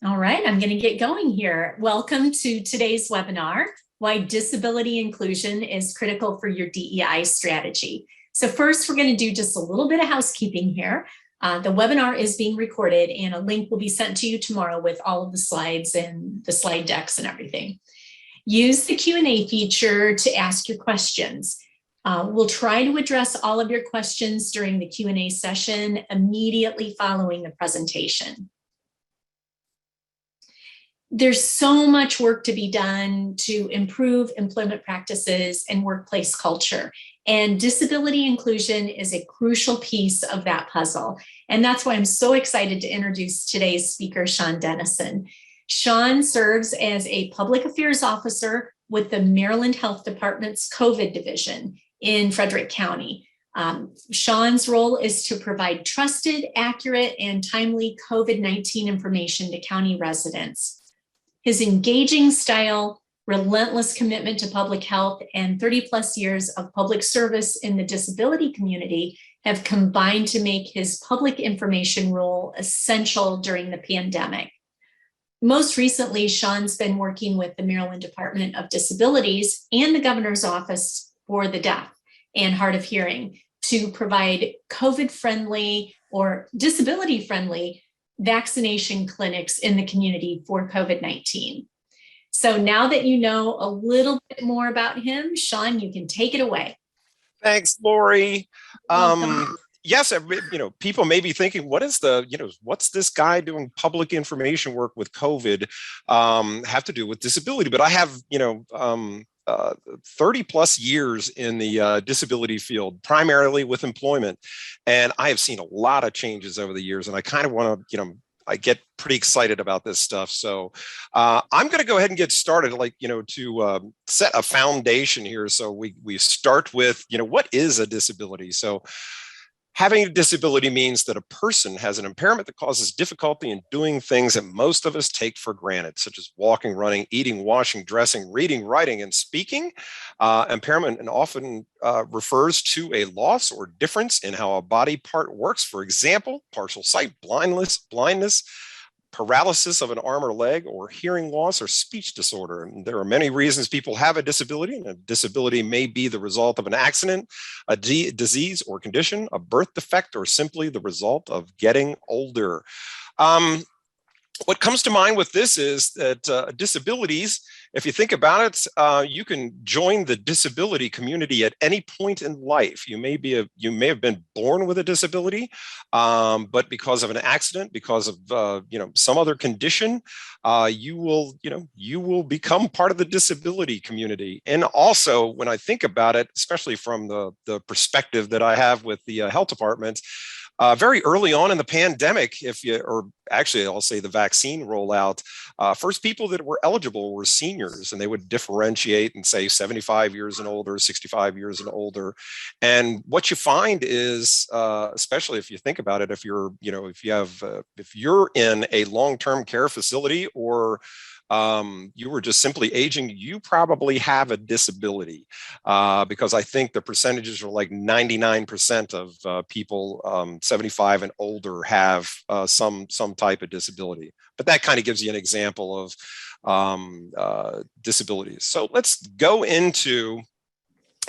All right, I'm going to get going here. Welcome to today's webinar, Why Disability Inclusion is Critical for Your DEI Strategy. So first, we're going to do just a little bit of housekeeping here. The webinar is being recorded and a link will be sent to you tomorrow with all of the slides and the slide decks and everything. Use the Q&A feature to ask your questions. We'll try to address all of your questions during the Q&A session immediately following the presentation. There's so much work to be done to improve employment practices and workplace culture. And disability inclusion is a crucial piece of that puzzle. And that's why I'm so excited to introduce today's speaker, Shawn Dennison. Shawn serves as a public affairs officer with the Maryland Health Department's COVID division in Frederick County. Shawn's role is to provide trusted, accurate, and timely COVID-19 information to county residents. His engaging style, relentless commitment to public health, and 30+ years of public service in the disability community have combined to make his public information role essential during the pandemic. Most recently, Shawn's been working with the Maryland Department of Disabilities and the Governor's Office for the Deaf and Hard of Hearing to provide COVID-friendly or disability-friendly vaccination clinics in the community for COVID-19. So now that you know a little bit more about him, Shawn, you can take it away. Thanks, Lori. Yes, people may be thinking, what's this guy doing public information work with COVID have to do with disability? But I have, 30+ years in the disability field, primarily with employment. And I have seen a lot of changes over the years. And I kind of want to, I get pretty excited about this stuff. So I'm going to go ahead and get started, to set a foundation here. So we start with, what is a disability? So having a disability means that a person has an impairment that causes difficulty in doing things that most of us take for granted, such as walking, running, eating, washing, dressing, reading, writing, and speaking. Impairment and often refers to a loss or difference in how a body part works. For example, partial sight, blindness, paralysis of an arm or leg, or hearing loss or speech disorder. And there are many reasons people have a disability, and a disability may be the result of an accident, a disease or condition, a birth defect, or simply the result of getting older. What comes to mind with this is that disabilities, if you think about it, you can join the disability community at any point in life. You may have been born with a disability, but because of an accident, because of some other condition, you will become part of the disability community. And also, when I think about it, especially from the perspective that I have with the health department. Very early on in the pandemic, I'll say the vaccine rollout, first people that were eligible were seniors, and they would differentiate and say 75 years and older, 65 years and older. And what you find is, especially if you think about it, if you're in a long-term care facility or you were just simply aging, you probably have a disability, because I think the percentages are like 99% of people 75 and older have some type of disability. But that kind of gives you an example of disabilities. So let's go into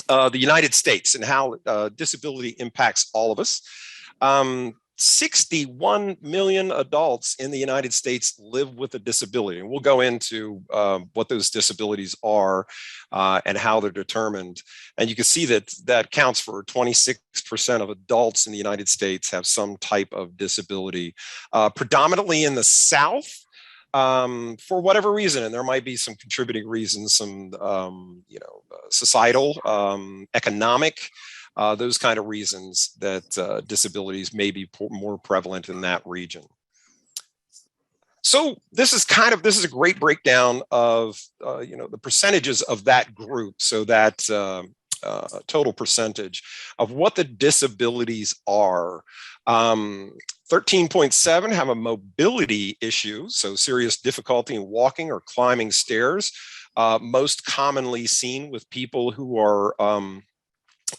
the United States and how disability impacts all of us. 61 million adults in the United States live with a disability. And we'll go into what those disabilities are and how they're determined. And you can see that counts for 26% of adults in the United States have some type of disability, predominantly in the South. For whatever reason, and there might be some contributing reasons, some societal, economic, those kind of reasons that disabilities may be more prevalent in that region. So this is a great breakdown of the percentages of that group. So that total percentage of what the disabilities are. 13.7 have a mobility issue, so serious difficulty in walking or climbing stairs, most commonly seen with people who are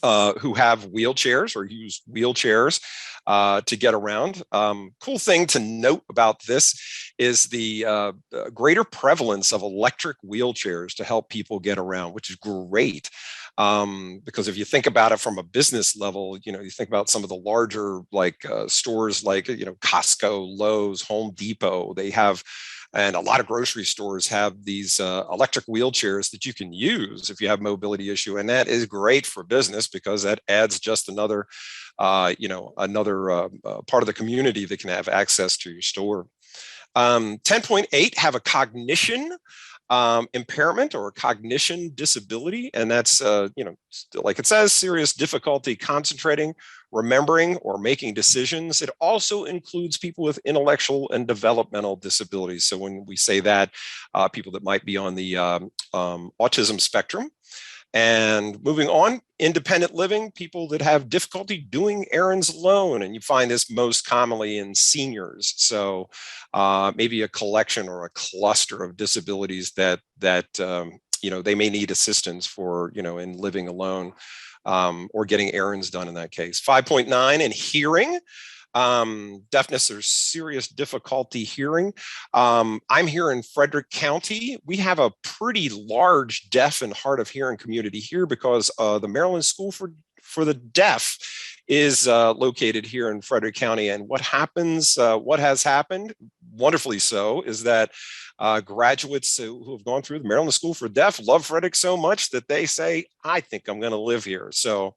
who have wheelchairs or use wheelchairs to get around. Cool thing to note about this is the greater prevalence of electric wheelchairs to help people get around, which is great. Because if you think about it from a business level, you think about some of the larger stores like, Costco, Lowe's, Home Depot, they have, and a lot of grocery stores have these electric wheelchairs that you can use if you have a mobility issue. And that is great for business because that adds just another, part of the community that can have access to your store. 10.8 have a cognition impairment or cognition disability. And that's, like it says, serious difficulty concentrating, remembering, or making decisions. It also includes people with intellectual and developmental disabilities. So when we say that, people that might be on the autism spectrum. And moving on, independent living, people that have difficulty doing errands alone. And you find this most commonly in seniors. So maybe a collection or a cluster of disabilities that they may need assistance for, in living alone or getting errands done in that case. 5.9 in hearing. Deafness or serious difficulty hearing. I'm here in Frederick County. We have a pretty large deaf and hard of hearing community here because the Maryland School for the Deaf is located here in Frederick County. And what has happened, wonderfully so, is that graduates who have gone through the Maryland School for Deaf love Frederick so much that they say, I think I'm going to live here. So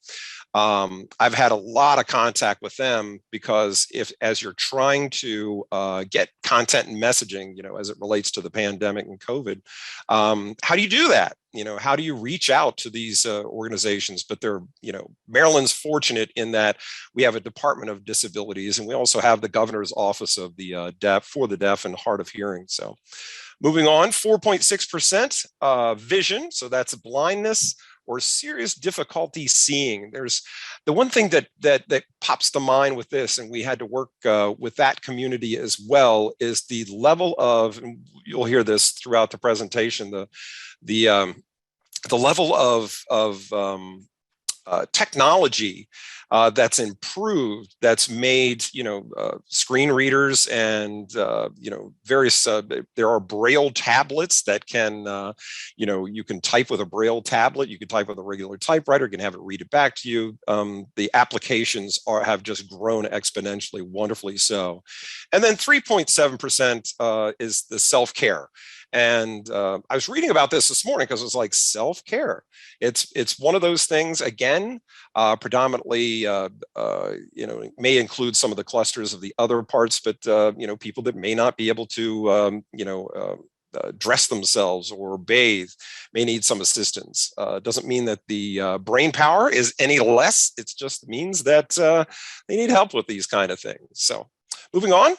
I've had a lot of contact with them because as you're trying to get content and messaging, as it relates to the pandemic and COVID, how do you do that? How do you reach out to these organizations? But they're, Maryland's fortunate in that we have a Department of Disabilities, and we also have the Governor's Office of the Deaf for the Deaf and Hard of Hearing. So moving on, 4.6% vision. So that's blindness or serious difficulty seeing. There's the one thing that pops to mind with this, and we had to work with that community as well, is the level of, and you'll hear this throughout the presentation, the level of technology that's improved, that's made, screen readers and, various, there are Braille tablets that can, you can type with a Braille tablet, you can type with a regular typewriter, you can have it read it back to you. The applications have just grown exponentially, wonderfully so. And then 3.7% is the self-care. And I was reading about this morning because it was like self-care. It's one of those things, again, predominantly, may include some of the clusters of the other parts, but, people that may not be able to, dress themselves or bathe may need some assistance. Doesn't mean that the brain power is any less. It just means that they need help with these kind of things. So moving on.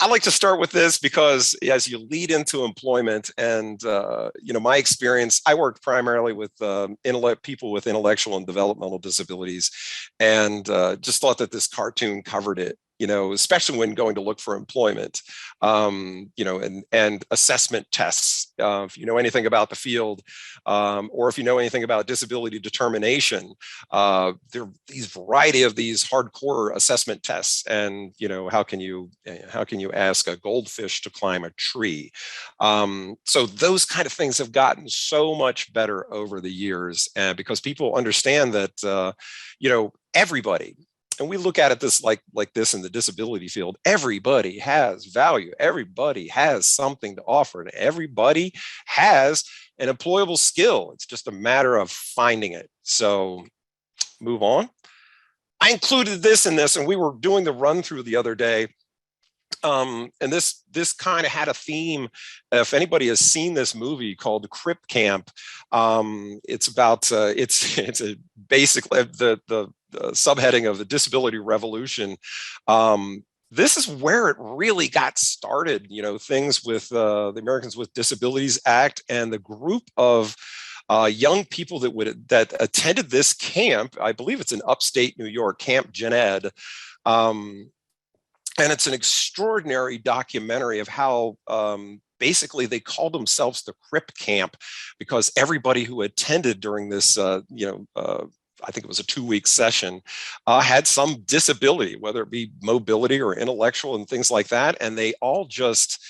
I like to start with this because as you lead into employment and, my experience, I worked primarily with people with intellectual and developmental disabilities, and just thought that this cartoon covered it, especially when going to look for employment, and assessment tests. If you know anything about the field, or if you know anything about disability determination, there are these variety of these hardcore assessment tests. And, how can you ask a goldfish to climb a tree? So those kind of things have gotten so much better over the years, and because people understand that, everybody, and we look at it like this in the disability field, everybody has value. Everybody has something to offer, and everybody has an employable skill. It's just a matter of finding it. So move on. I included this in this, and we were doing the run through the other day. And this kind of had a theme. If anybody has seen this movie called Crip Camp, it's about it's basically the subheading of the disability revolution. This is where it really got started. Things with the Americans with Disabilities Act and the group of young people that attended this camp. I believe it's in upstate New York, Camp Gen Ed. And it's an extraordinary documentary of how basically they called themselves the Crip Camp because everybody who attended during this, I think it was a 2-week session, had some disability, whether it be mobility or intellectual and things like that. And they all just,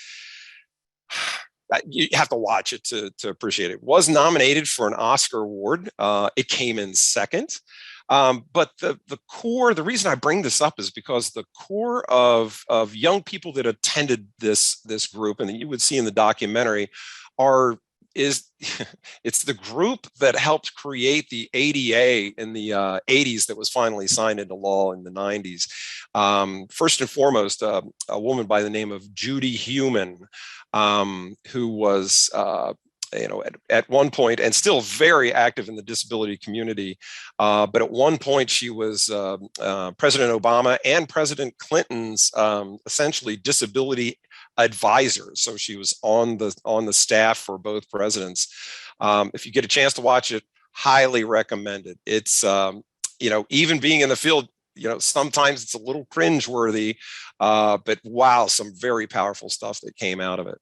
you have to watch it to appreciate it. It was nominated for an Oscar award. It came in second. But the core, the reason I bring this up is because the core of young people that attended this group, and that you would see in the documentary, it's the group that helped create the ADA in the 80s that was finally signed into law in the 90s. First and foremost, a woman by the name of Judy Heumann, who was at one point, and still very active in the disability community. But at one point, she was President Obama and President Clinton's essentially disability advisor. So she was on the staff for both presidents. If you get a chance to watch it, highly recommend it. It's even being in the field, sometimes it's a little cringeworthy, but wow, some very powerful stuff that came out of it.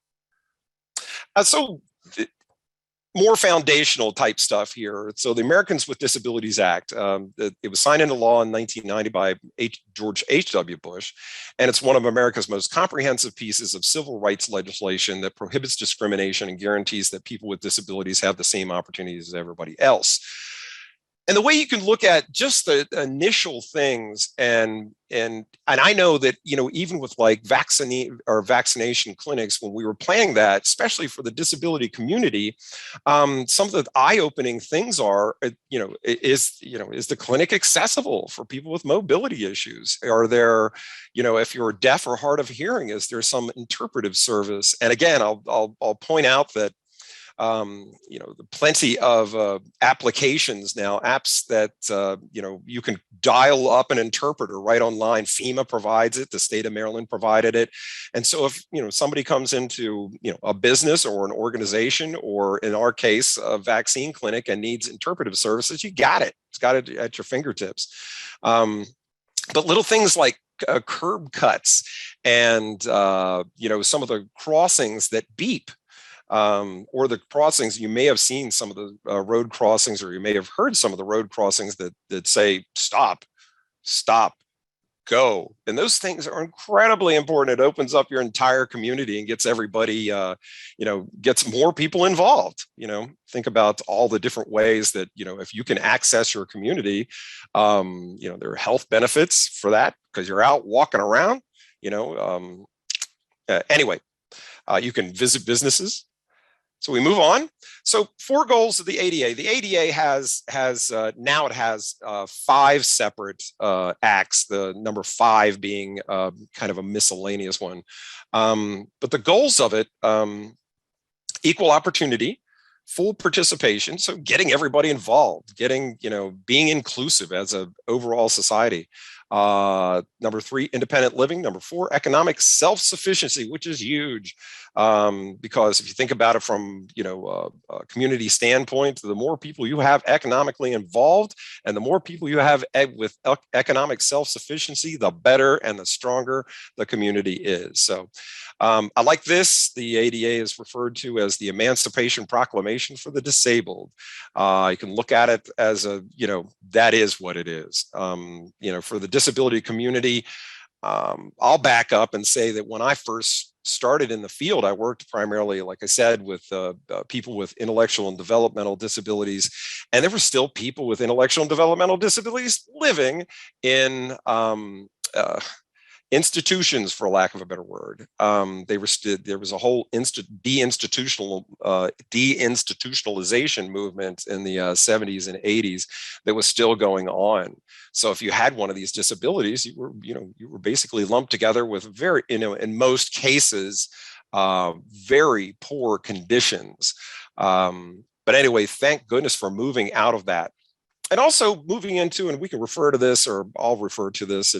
More foundational type stuff here. So the Americans with Disabilities Act, it was signed into law in 1990 by George H.W. Bush, and it's one of America's most comprehensive pieces of civil rights legislation that prohibits discrimination and guarantees that people with disabilities have the same opportunities as everybody else. And the way you can look at just the initial things, and I know that, even with like vaccination clinics, when we were planning that, especially for the disability community, some of the eye-opening things are, is the clinic accessible for people with mobility issues? Are there, if you're deaf or hard of hearing, is there some interpretive service? And again, I'll point out that plenty of applications now, apps that, you can dial up an interpreter right online. FEMA provides it. The state of Maryland provided it. And so if, somebody comes into, a business or an organization, or in our case, a vaccine clinic, and needs interpretive services, you got it. It's got it at your fingertips. But little things like curb cuts and, some of the crossings that beep, or the crossings, you may have seen some of the road crossings, or you may have heard some of the road crossings that say, stop, go. And those things are incredibly important. It opens up your entire community and gets everybody, gets more people involved. Think about all the different ways that, if you can access your community, there are health benefits for that because you're out walking around, anyway, you can visit businesses. So we move on. So 4 goals of the ADA. The ADA has 5 separate acts, the number 5 being kind of a miscellaneous one. But the goals of it, equal opportunity, full participation, so getting everybody involved, being inclusive as an overall society. Number 3, independent living. Number 4, economic self-sufficiency, which is huge. Because if you think about it from, a community standpoint, the more people you have economically involved and the more people you have with economic self-sufficiency, the better and the stronger the community is. So I like this. The ADA is referred to as the Emancipation Proclamation for the Disabled. You can look at it as that is what it is. For the disability community, I'll back up and say that when I first started in the field, I worked primarily, like I said, with people with intellectual and developmental disabilities, and there were still people with intellectual and developmental disabilities living in institutions, for lack of a better word. There was a whole deinstitutionalization movement in the 70s and 80s that was still going on. So if you had one of these disabilities, you were basically lumped together with very, in most cases, very poor conditions. But anyway, thank goodness for moving out of that. And also moving into, and we can refer to this, or I'll refer to this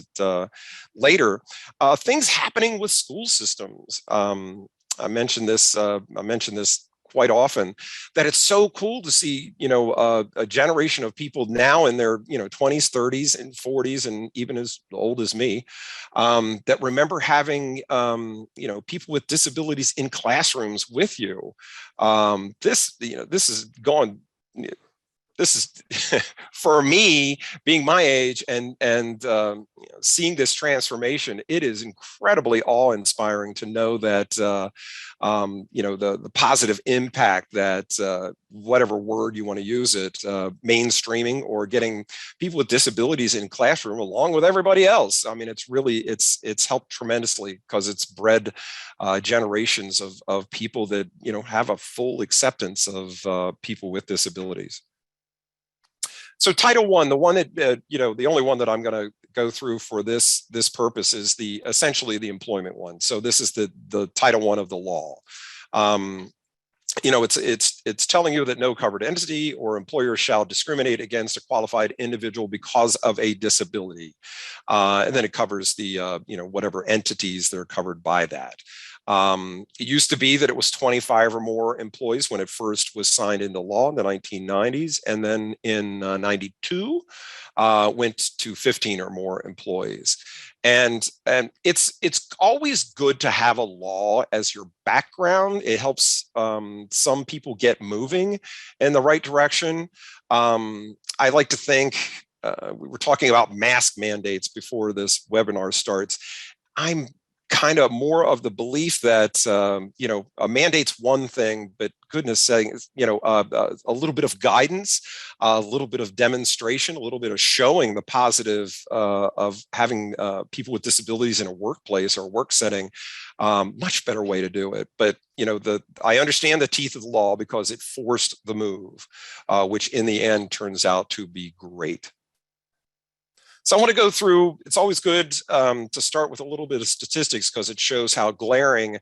later, things happening with school systems. I mentioned this quite often, that it's so cool to see, a generation of people now in their, 20s, 30s, and 40s, and even as old as me, that remember having, people with disabilities in classrooms with you. This is going. This is for me, being my age and seeing this transformation. It is incredibly awe-inspiring to know that the positive impact that whatever word you want to use it, mainstreaming or getting people with disabilities in classroom along with everybody else. I mean, it's helped tremendously because it's bred generations of people that have a full acceptance of people with disabilities. So Title I, the one that, the only one that I'm going to go through for this purpose is essentially the employment one. So this is the Title I of the law. It's telling you that no covered entity or employer shall discriminate against a qualified individual because of a disability. And then it covers the, whatever entities that are covered by that. It used to be that it was 25 or more employees when it first was signed into law in the 1990s. And then in 92, went to 15 or more employees. And it's always good to have a law as your background. It helps some people get moving in the right direction. I like to think, we were talking about mask mandates before this webinar starts. I'm kind of more of the belief that, a mandate's one thing, but goodness saying, a little bit of guidance, a little bit of demonstration, a little bit of showing the positive of having people with disabilities in a workplace or work setting, much better way to do it. But, I understand the teeth of the law because it forced the move, which in the end turns out to be great. So I want to go through, it's always good to start with a little bit of statistics because it shows how glaring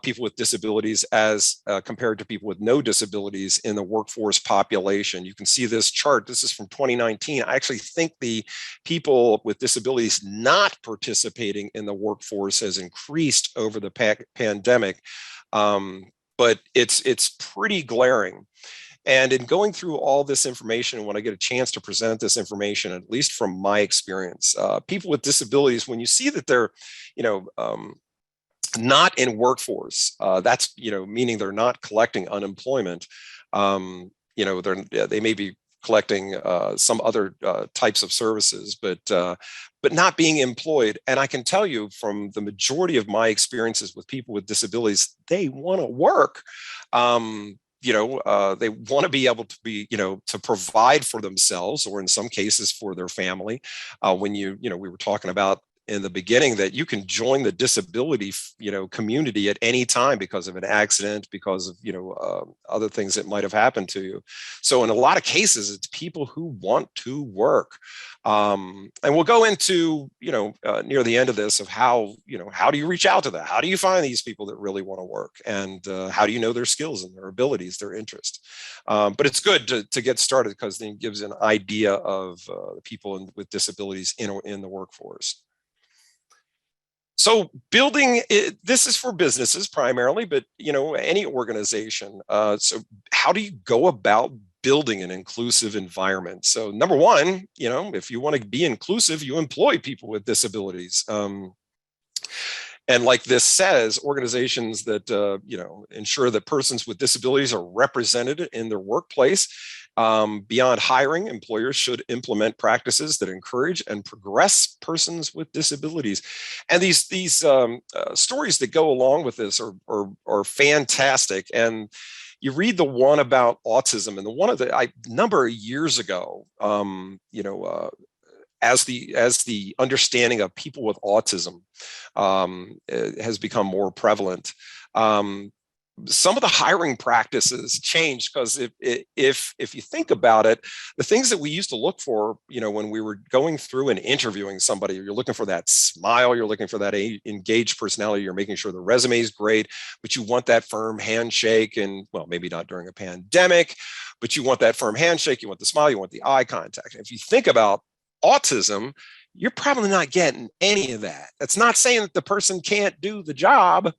people with disabilities as compared to people with no disabilities in the workforce population. You can see this chart. This is from 2019. I actually think the people with disabilities not participating in the workforce has increased over the pandemic, but it's pretty glaring. And in going through all this information, when I get a chance to present this information, at least from my experience, people with disabilities, when you see that they're, not in workforce, that's, meaning they're not collecting unemployment. They may be collecting some other types of services, but not being employed. And I can tell you from the majority of my experiences with people with disabilities, they want to work. They want to be able to be, to provide for themselves or in some cases for their family. When we were talking about in the beginning that you can join the disability, community at any time because of an accident, because of, other things that might have happened to you. So in a lot of cases, it's people who want to work. And we'll go into, near the end of this of how do you reach out to that? How do you find these people that really want to work? And how do you know their skills and their abilities, their interests? But it's good to get started because then it gives an idea of the people with disabilities in the workforce. So building, this is for businesses primarily, but any organization. So how do you go about building an inclusive environment? So number one, if you want to be inclusive, you employ people with disabilities. And like this says, organizations that ensure that persons with disabilities are represented in their workplace. Beyond hiring, employers should implement practices that encourage and progress persons with disabilities. And these stories that go along with this are fantastic. And you read the one about autism, and the one of the number of years ago, as the understanding of people with autism has become more prevalent, some of the hiring practices changed because if you think about it, the things that we used to look for, when we were going through and interviewing somebody, you're looking for that smile, you're looking for that engaged personality, you're making sure the resume is great, but you want that firm handshake, and well, maybe not during a pandemic, but you want that firm handshake, you want the smile, you want the eye contact. And if you think about autism, you're probably not getting any of that. That's not saying that the person can't do the job.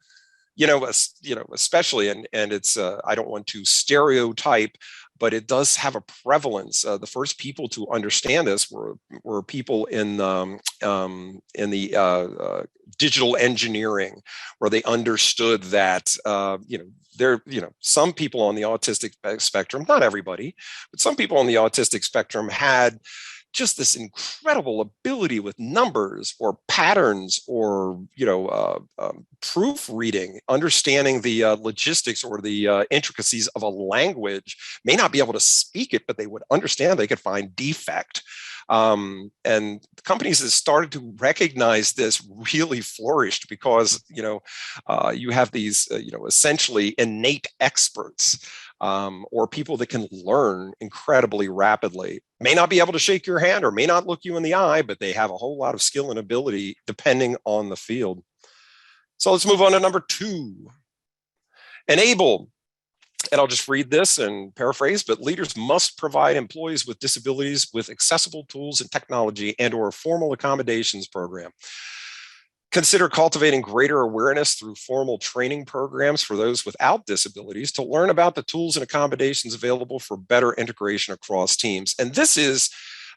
especially, and it's, I don't want to stereotype, but it does have a prevalence. The first people to understand this were people in the digital engineering, where they understood that some people on the autistic spectrum, not everybody, but some people on the autistic spectrum had just this incredible ability with numbers or patterns or proofreading, understanding the logistics or the intricacies of a language. May not be able to speak it, but they would understand. They could find defect. And companies that started to recognize this really flourished, because you have these essentially innate experts, or people that can learn incredibly rapidly. May not be able to shake your hand or may not look you in the eye, but they have a whole lot of skill and ability depending on the field. So let's move on to number 2. Enable. And I'll just read this and paraphrase, but leaders must provide employees with disabilities with accessible tools and technology and or formal accommodations program. Consider cultivating greater awareness through formal training programs for those without disabilities to learn about the tools and accommodations available for better integration across teams. And this is,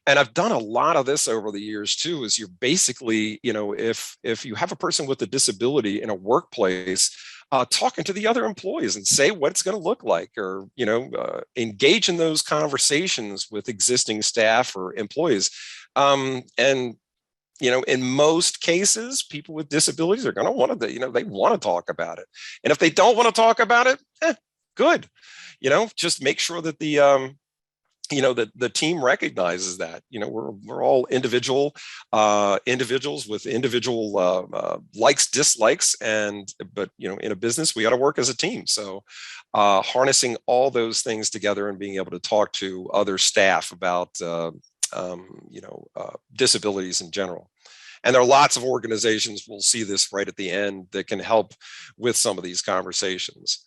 and I've done a lot of this over the years too, is you're basically, if you have a person with a disability in a workplace, talking to the other employees and say what it's going to look like, or, engage in those conversations with existing staff or employees. And in most cases, people with disabilities are going to want to, they want to talk about it. And if they don't want to talk about it, good. Just make sure that the team recognizes that, we're all individuals with individual likes, dislikes, but in a business, we got to work as a team. So harnessing all those things together and being able to talk to other staff about disabilities in general. And there are lots of organizations, we'll see this right at the end, that can help with some of these conversations.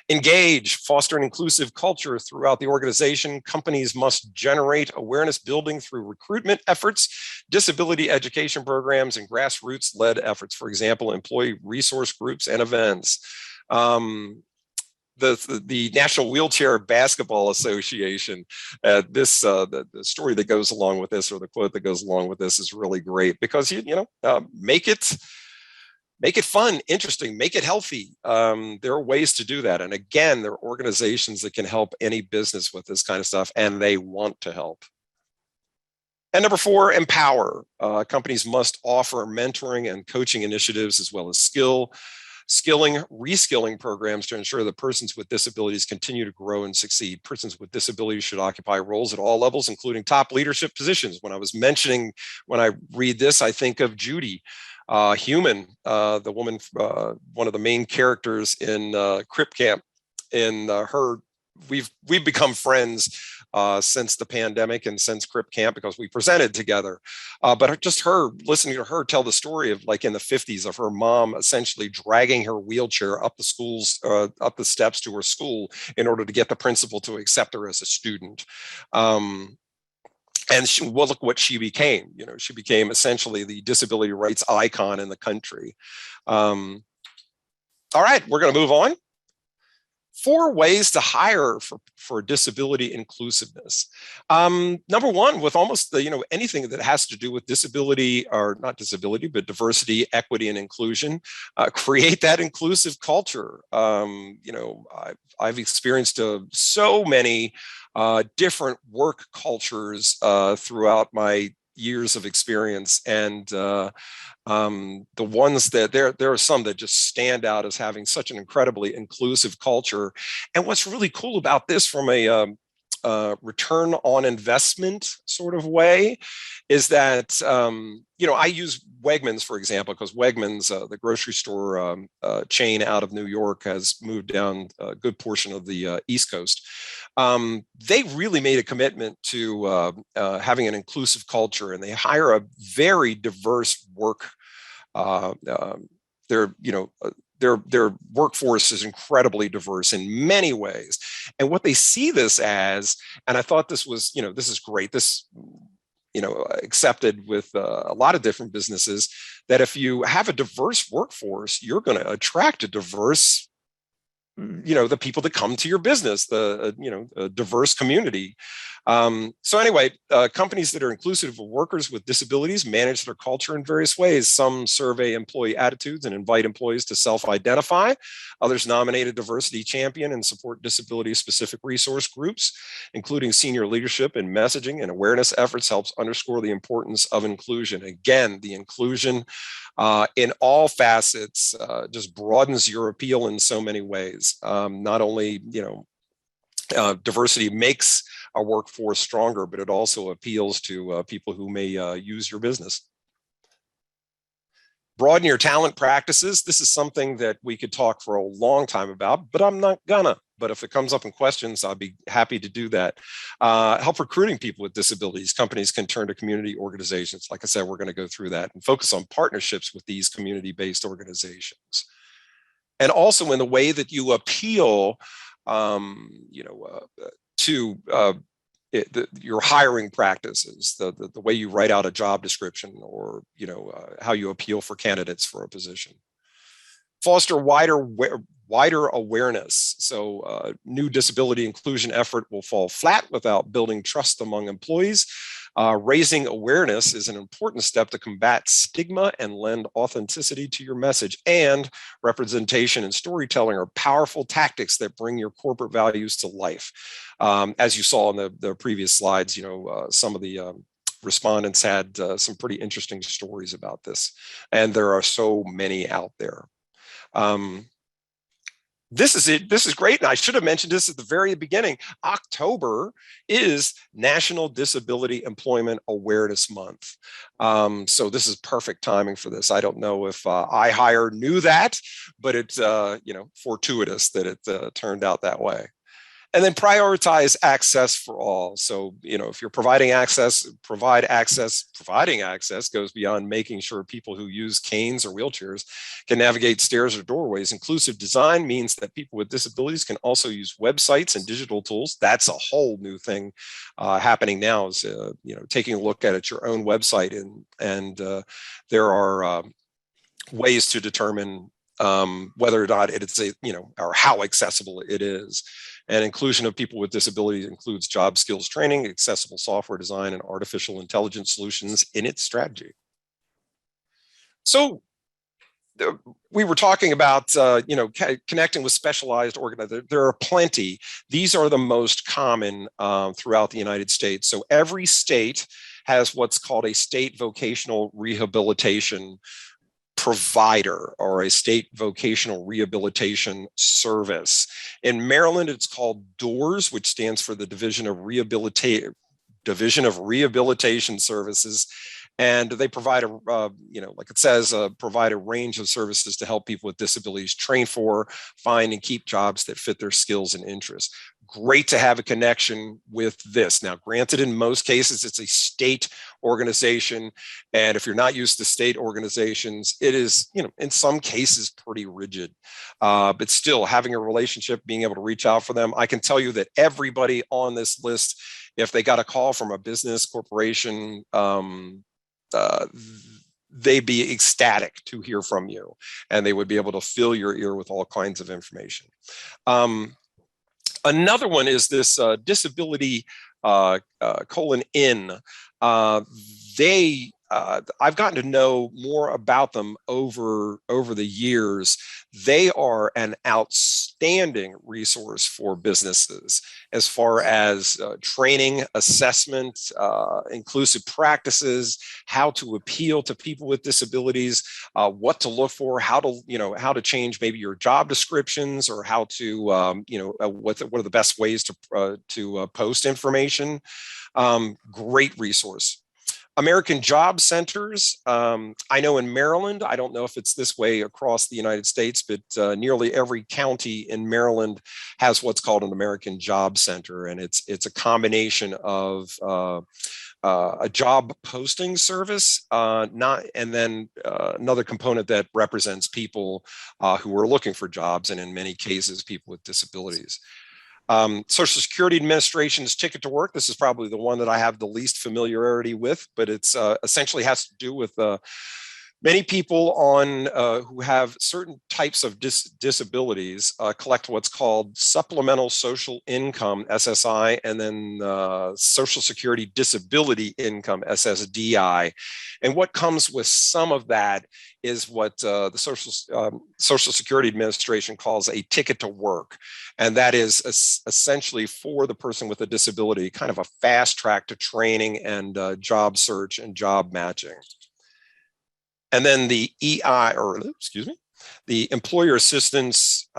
Engage, foster an inclusive culture throughout the organization. Companies must generate awareness building through recruitment efforts, disability education programs, and grassroots-led efforts. For example, employee resource groups and events. The National Wheelchair Basketball Association, the story that goes along with this, or the quote that goes along with this, is really great, because make it fun, interesting, make it healthy. There are ways to do that, and again, there are organizations that can help any business with this kind of stuff, and they want to help. And number 4, empower. Companies must offer mentoring and coaching initiatives, as well as skilling, reskilling programs to ensure that persons with disabilities continue to grow and succeed. Persons with disabilities should occupy roles at all levels, including top leadership positions. When I read this, I think of Judy Human, the woman, one of the main characters in Crip Camp. In we've become friends since the pandemic and since Crip Camp, because we presented together. But just listening to her tell the story of, like, in the 50s, of her mom essentially dragging her wheelchair up the steps to her school in order to get the principal to accept her as a student. And look what she became. She became essentially the disability rights icon in the country. All right, we're going to move on. 4 ways to hire for disability inclusiveness. Number 1, with almost anything that has to do with disability, or not disability, but diversity, equity, and inclusion, create that inclusive culture. I've experienced so many different work cultures throughout my years of experience, and the ones that there are some that just stand out as having such an incredibly inclusive culture. And what's really cool about this, from a return on investment sort of way, is that I use Wegmans, for example, because Wegmans, the grocery store chain out of New York, has moved down a good portion of the East Coast. They really made a commitment to having an inclusive culture, and they hire a very diverse their workforce is incredibly diverse in many ways. And what they see this as, and I thought this was, this is great. accepted with a lot of different businesses, that if you have a diverse workforce, you're going to attract a diverse, the people that come to your business, a diverse community. So anyway, companies that are inclusive of workers with disabilities manage their culture in various ways. Some survey employee attitudes and invite employees to self-identify. Others nominate a diversity champion and support disability-specific resource groups, including senior leadership and messaging and awareness efforts helps underscore the importance of inclusion. Again, the inclusion in all facets just broadens your appeal in so many ways. Not only, diversity makes a workforce stronger, but it also appeals to people who may use your business. Broaden your talent practices. This is something that we could talk for a long time about, but I'm not gonna. But if it comes up in questions, I'll be happy to do that. Help recruiting people with disabilities. Companies can turn to community organizations. Like I said, we're going to go through that and focus on partnerships with these community-based organizations. And also in the way that you appeal, to your hiring practices, the way you write out a job description, or how you appeal for candidates for a position. Foster wider awareness. So new disability inclusion effort will fall flat without building trust among employees. Raising awareness is an important step to combat stigma and lend authenticity to your message. And representation and storytelling are powerful tactics that bring your corporate values to life. As you saw in the previous slides, some of the respondents had some pretty interesting stories about this, and there are so many out there. This is it. This is great. And I should have mentioned this at the very beginning. October is National Disability Employment Awareness Month. So this is perfect timing for this. I don't know if iHire knew that, but it's fortuitous that it turned out that way. And then prioritize access for all. So, if you're providing access. Providing access goes beyond making sure people who use canes or wheelchairs can navigate stairs or doorways. Inclusive design means that people with disabilities can also use websites and digital tools. That's a whole new thing happening now, is, taking a look at your own website, and there are ways to determine whether or not it's or how accessible it is. And inclusion of people with disabilities includes job skills training, accessible software design, and artificial intelligence solutions in its strategy. So we were talking about, connecting with specialized organizations. There are plenty. These are the most common throughout the United States. So every state has what's called a state vocational rehabilitation provider, or a state vocational rehabilitation service. In Maryland, it's called DOORS, which stands for the Division of Rehabilitation Services. And they provide like it says, provide a range of services to help people with disabilities train for, find, and keep jobs that fit their skills and interests. Great to have a connection with this. Now, granted, in most cases, it's a state organization. And if you're not used to state organizations, it is, in some cases, pretty rigid. But still, having a relationship, being able to reach out for them. I can tell you that everybody on this list, if they got a call from a business corporation, they'd be ecstatic to hear from you, and they would be able to fill your ear with all kinds of information. Another one is this disability :in. I've gotten to know more about them over the years. They are an outstanding resource for businesses as far as training, assessment, inclusive practices, how to appeal to people with disabilities, what to look for, how to change maybe your job descriptions, or how to, what are the best ways to post information. Great resource. American Job Centers. I know in Maryland, I don't know if it's this way across the United States, but nearly every county in Maryland has what's called an American Job Center. And it's a combination of a job posting service, and then another component that represents people who are looking for jobs, and in many cases, people with disabilities. Social Security Administration's Ticket to Work. This is probably the one that I have the least familiarity with, but it's essentially has to do with many people who have certain types of disabilities collect what's called supplemental social income, SSI, and then Social Security Disability Income, SSDI. And what comes with some of that is what the Social Security Administration calls a ticket to work. And that is essentially for the person with a disability, kind of a fast track to training and job search and job matching. And then the the Employer Assistance,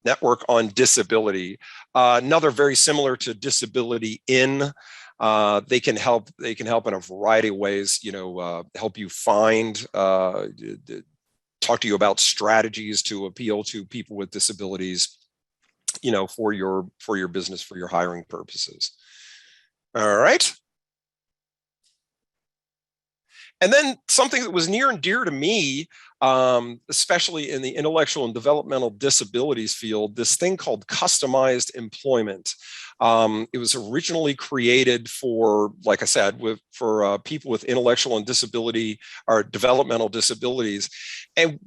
Network on Disability, another very similar to Disability In. They can help in a variety of ways. Help you find, talk to you about strategies to appeal to people with disabilities, for your business, for your hiring purposes. All right. And then something that was near and dear to me, especially in the intellectual and developmental disabilities field, this thing called customized employment. It was originally created for, like I said, for people with intellectual and disability or developmental disabilities. And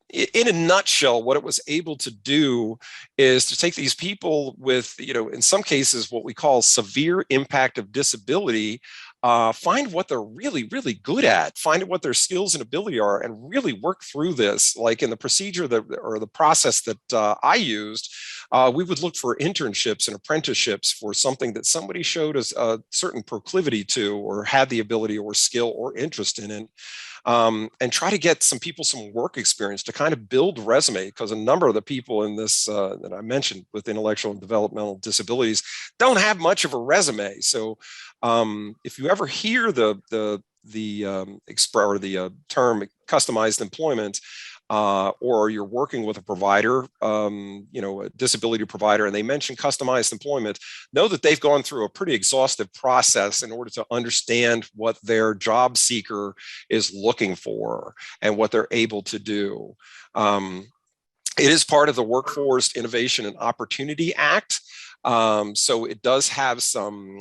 in a nutshell, what it was able to do is to take these people with, in some cases, what we call severe impact of disability, find what they're really, really good at, find what their skills and ability are, and really work through this. Like in the procedure or the process that I used, we would look for internships and apprenticeships for something that somebody showed us a certain proclivity to, or had the ability or skill or interest in it. And try to get some people some work experience to kind of build resume, because a number of the people in this that I mentioned with intellectual and developmental disabilities don't have much of a resume. So if you ever hear the term customized employment, or you're working with a provider, a disability provider, and they mention customized employment, know that they've gone through a pretty exhaustive process in order to understand what their job seeker is looking for and what they're able to do. It is part of the Workforce Innovation and Opportunity Act. So it does have some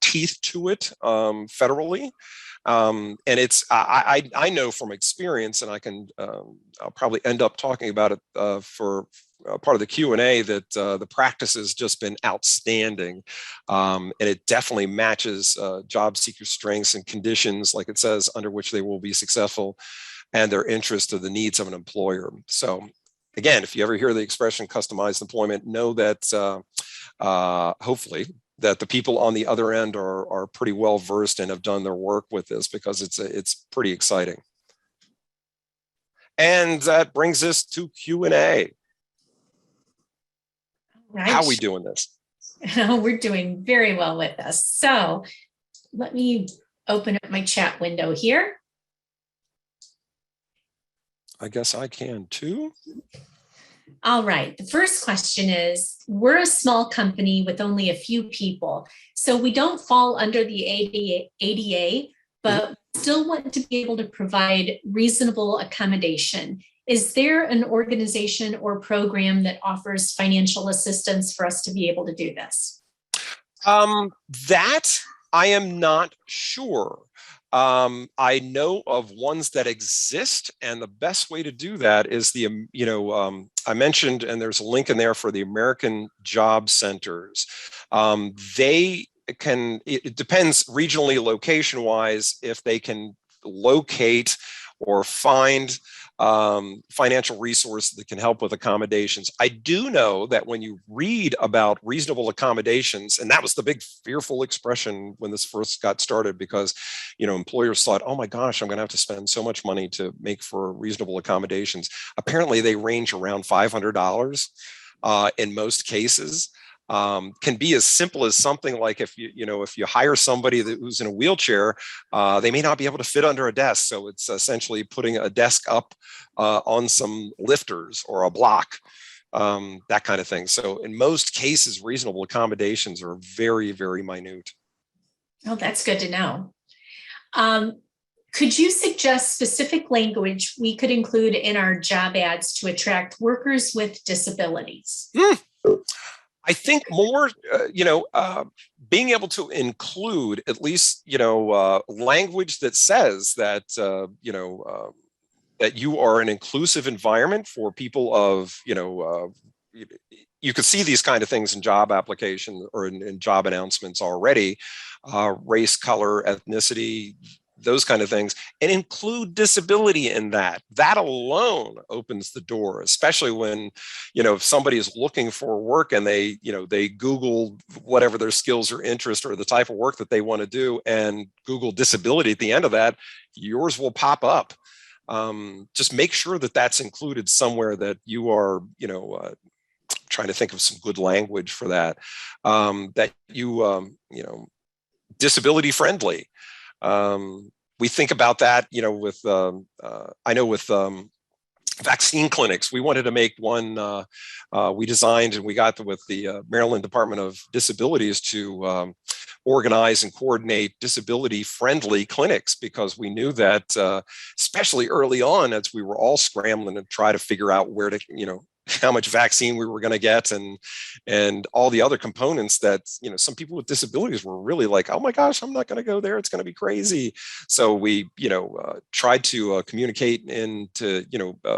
teeth to it federally. And it's, I know from experience, and I'll probably end up talking about it for part of the Q&A, that the practice has just been outstanding. And it definitely matches job seeker strengths and conditions, like it says, under which they will be successful, and their interest to the needs of an employer. So again, if you ever hear the expression customized employment, know that hopefully that the people on the other end are pretty well versed and have done their work with this, because it's pretty exciting. And that brings us to Q&A. Right. How are we doing this? We're doing very well with this. So let me open up my chat window here. I guess I can too. All right. The first question is, we're a small company with only a few people, so we don't fall under the ADA, but still want to be able to provide reasonable accommodation. Is there an organization or program that offers financial assistance for us to be able to do this? That I am not sure. I know of ones that exist, and the best way to do that is I mentioned, and there's a link in there for the American Job Centers. It depends regionally, location wise, if they can locate or find financial resources that can help with accommodations. I do know that when you read about reasonable accommodations, and that was the big fearful expression when this first got started, because employers thought, oh my gosh, I'm going to have to spend so much money to make for reasonable accommodations. Apparently they range around $500 in most cases. Can be as simple as something like if you hire somebody who's in a wheelchair, they may not be able to fit under a desk. So it's essentially putting a desk up on some lifters or a block, that kind of thing. So in most cases, reasonable accommodations are very, very minute. Oh, that's good to know. Could you suggest specific language we could include in our job ads to attract workers with disabilities? I think more, being able to include at least, language that says that, that you are an inclusive environment for people of, you could see these kind of things in job application or in job announcements already, race, color, ethnicity, those kind of things, and include disability in that. That alone opens the door, especially when, if somebody is looking for work and they, they Google whatever their skills or interest or the type of work that they want to do and Google disability at the end of that, yours will pop up. Just make sure that that's included somewhere, that you are, trying to think of some good language for that, that you, disability friendly. We think about that, with, I know with vaccine clinics, we wanted to make one, we designed and we got with the Maryland Department of Disabilities to organize and coordinate disability friendly clinics, because we knew that, especially early on, as we were all scrambling to try to figure out where to, how much vaccine we were going to get, and all the other components that, some people with disabilities were really like, oh my gosh, I'm not going to go there, it's going to be crazy. So we, tried to communicate into,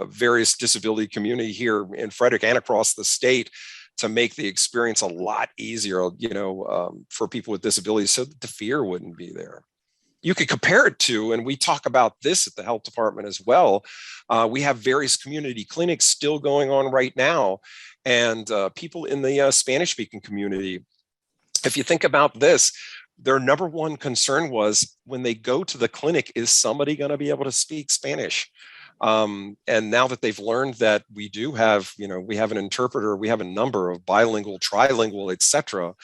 various disability community here in Frederick and across the state to make the experience a lot easier, for people with disabilities, so that the fear wouldn't be there. You could compare it to, and we talk about this at the health department as well, we have various community clinics still going on right now, and people in the Spanish-speaking community, if you think about this, their number one concern was, when they go to the clinic, is somebody going to be able to speak Spanish? And now that they've learned that we do have, we have an interpreter, we have a number of bilingual, trilingual, etc.,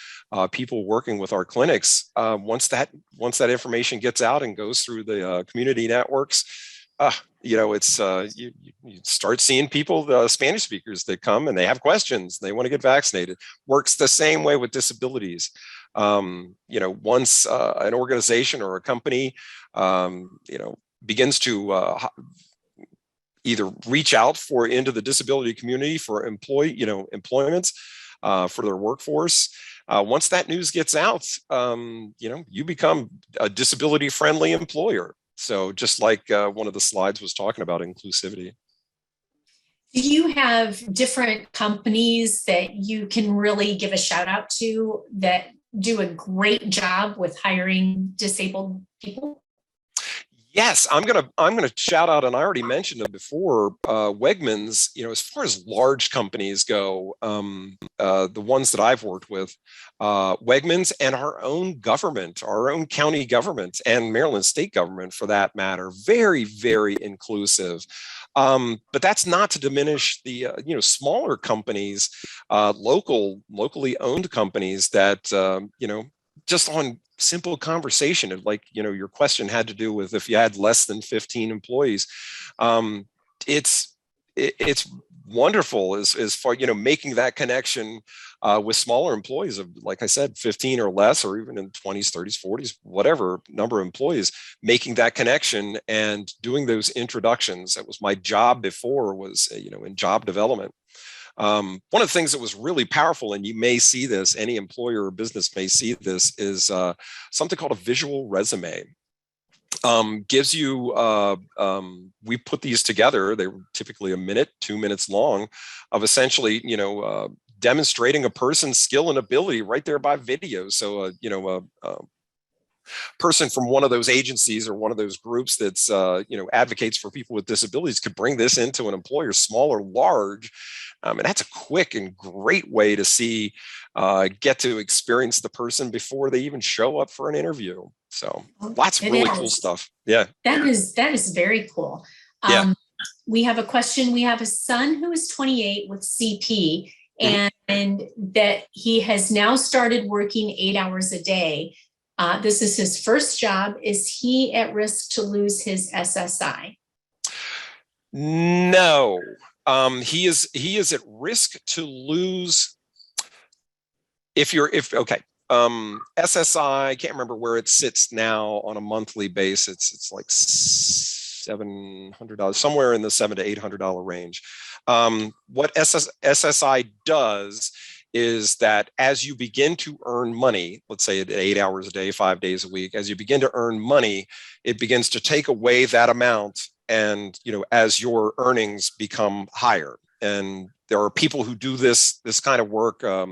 people working with our clinics. Once that information gets out and goes through the community networks, it's you start seeing people, the Spanish speakers that come and they have questions, they want to get vaccinated. Works the same way with disabilities. Once an organization or a company, begins to either reach out into the disability community for employment for their workforce. Once that news gets out, you become a disability friendly employer. So just like one of the slides was talking about inclusivity. Do you have different companies that you can really give a shout out to that do a great job with hiring disabled people? Yes, I'm gonna shout out, and I already mentioned them before. Wegmans, as far as large companies go, the ones that I've worked with, Wegmans and our own government, our own county government, and Maryland state government, for that matter, very, very inclusive. But that's not to diminish the smaller companies, locally owned companies that just on simple conversation of, like, your question had to do with if you had less than 15 employees. It's wonderful as far, making that connection with smaller employees of, like I said, 15 or less, or even in 20s, 30s, 40s, whatever number of employees, making that connection and doing those introductions. That was my job before, was, in job development. One of the things that was really powerful, and you may see this, any employer or business may see this, is something called a visual resume. Gives you, we put these together, they were typically a minute, 2 minutes long, of essentially, demonstrating a person's skill and ability right there by video. So, person from one of those agencies or one of those groups that's advocates for people with disabilities could bring this into an employer, small or large, and that's a quick and great way to see, get to experience the person before they even show up for an interview. So lots of really cool stuff. Yeah, that is very cool. Yeah. We have a question. We have a son who is 28 with CP, and that he has now started working 8 hours a day. This is his first job. Is he at risk to lose his SSI? No, he is at risk to lose. Okay. SSI, I can't remember where it sits now on a monthly basis. It's like $700, somewhere in the $700 to $800 range. What SSI does is that as you begin to earn money, let's say at 8 hours a day, 5 days a week, as you begin to earn money, it begins to take away that amount. And, as your earnings become higher, and there are people who do this kind of work, they're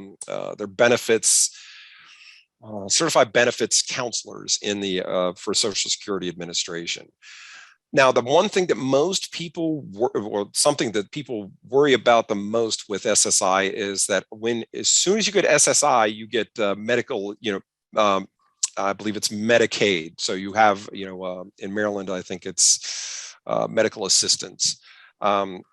certified benefits counselors for Social Security Administration. Now, the one thing that most people, or something that people worry about the most with SSI is that as soon as you get SSI, you get medical, I believe it's Medicaid. So you have, in Maryland, I think it's medical assistance. And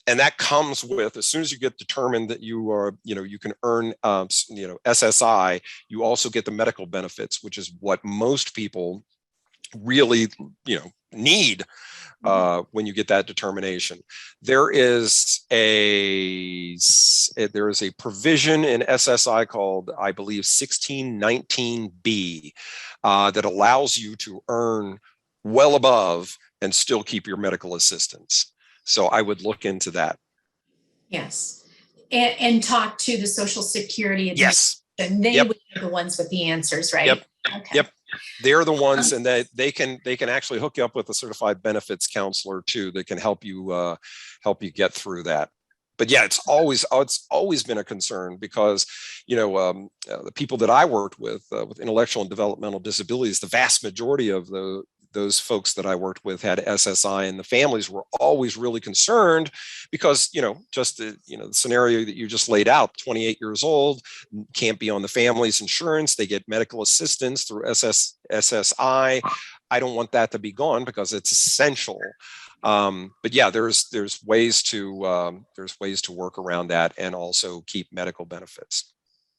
that comes with, as soon as you get determined that you are, you can earn, SSI, you also get the medical benefits, which is what most people really, need when you get that determination. There is a provision in SSI called, I believe, 1619B that allows you to earn well above and still keep your medical assistance. So I would look into that. Yes. And talk to the Social Security Yes. And they would be the ones with the answers, right? Yep. Okay. Yep. They're the ones, and they can actually hook you up with a certified benefits counselor too that can help you get through that. But yeah, it's always been a concern because the people that I worked with intellectual and developmental disabilities, the vast majority of those folks that I worked with had SSI, and the families were always really concerned because, just the scenario that you just laid out, 28 years old, can't be on the family's insurance. They get medical assistance through SSI. I don't want that to be gone because it's essential. But yeah, there's ways to work around that and also keep medical benefits.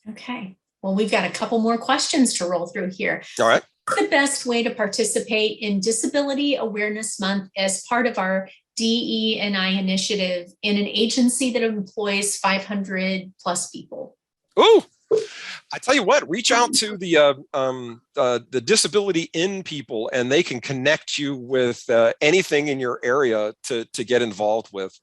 Okay. Well, we've got a couple more questions to roll through here. All right. What's the best way to participate in Disability Awareness Month as part of our DE&I initiative in an agency that employs 500 plus people? Ooh, I tell you what, reach out to the disability in people, and they can connect you with anything in your area to get involved with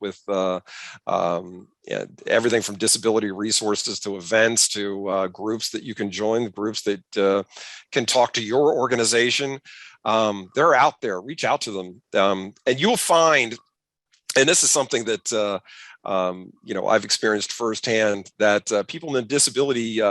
everything from disability resources to events to groups that you can join, groups that can talk to your organization. They're out there. Reach out to them, and you'll find, and this is something that I've experienced firsthand, that people in the disability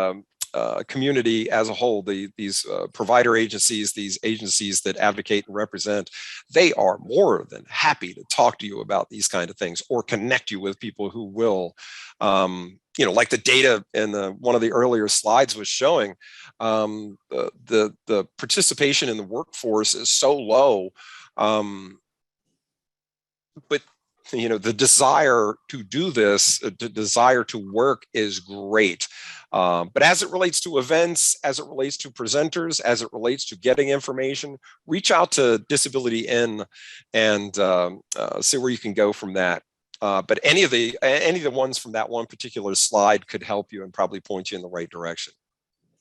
community as a whole, these provider agencies, these agencies that advocate and represent, they are more than happy to talk to you about these kind of things or connect you with people who will, like the data in one of the earlier slides was showing, the participation in the workforce is so low, but the desire to do this, the desire to work is great. But as it relates to events, as it relates to presenters, as it relates to getting information, reach out to Disability In and see where you can go from that. But any of the ones from that one particular slide could help you and probably point you in the right direction.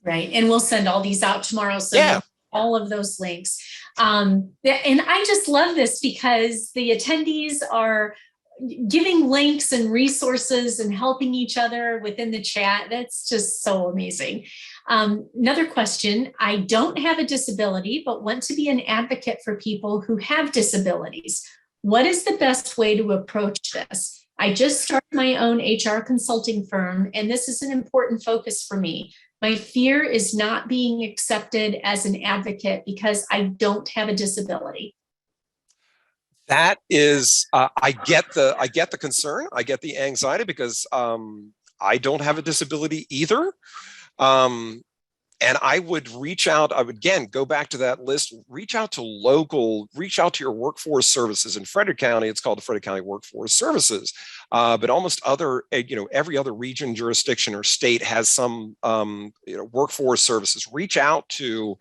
Right. And we'll send all these out tomorrow. So yeah. All of those links. And I just love this because the attendees are giving links and resources and helping each other within the chat. That's just so amazing. Another question. I don't have a disability, but want to be an advocate for people who have disabilities. What is the best way to approach this? I just started my own HR consulting firm, and this is an important focus for me. My fear is not being accepted as an advocate because I don't have a disability. That is, I get the concern. I get the anxiety because I don't have a disability either. And I would reach out, I would again go back to that list, reach out to your workforce services. In Frederick County, it's called the Frederick County Workforce Services. But almost every other region, jurisdiction, or state has some workforce services. Reach out to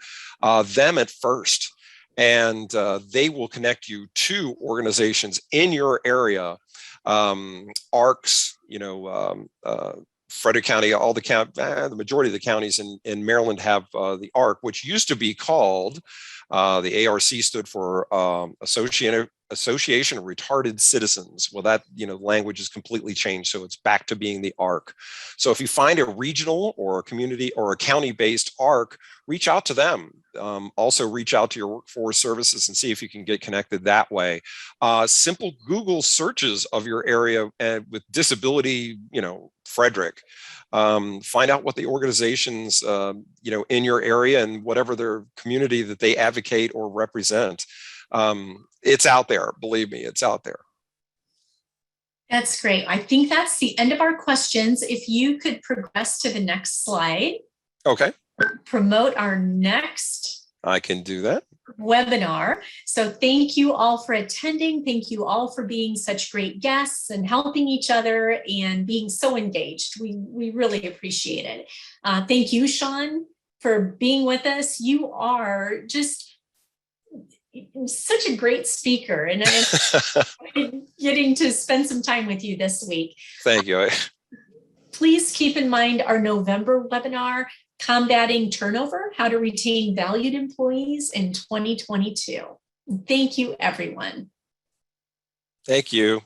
them at first, and they will connect you to organizations in your area, ARCs, Frederick County, all the majority of the counties in Maryland have the ARC, which used to be called, the ARC stood for Association of Retarded Citizens. Well, that, language has completely changed. So it's back to being the ARC. So if you find a regional or a community or a county-based ARC, reach out to them. Also reach out to your workforce services and see if you can get connected that way. Simple Google searches of your area with disability, Frederick. Find out what the organizations, in your area and whatever their community that they advocate or represent. It's out there. Believe me, it's out there. That's great. I think that's the end of our questions. If you could progress to the next slide. Okay. Promote our next. I can do that. Webinar. So thank you all for attending. Thank you all for being such great guests and helping each other and being so engaged. We really appreciate it. Thank you, Shawn, for being with us. You are just such a great speaker, and I'm getting to spend some time with you this week. Thank you. Please keep in mind our November webinar, Combating Turnover, How to Retain Valued Employees in 2022. Thank you, everyone. Thank you.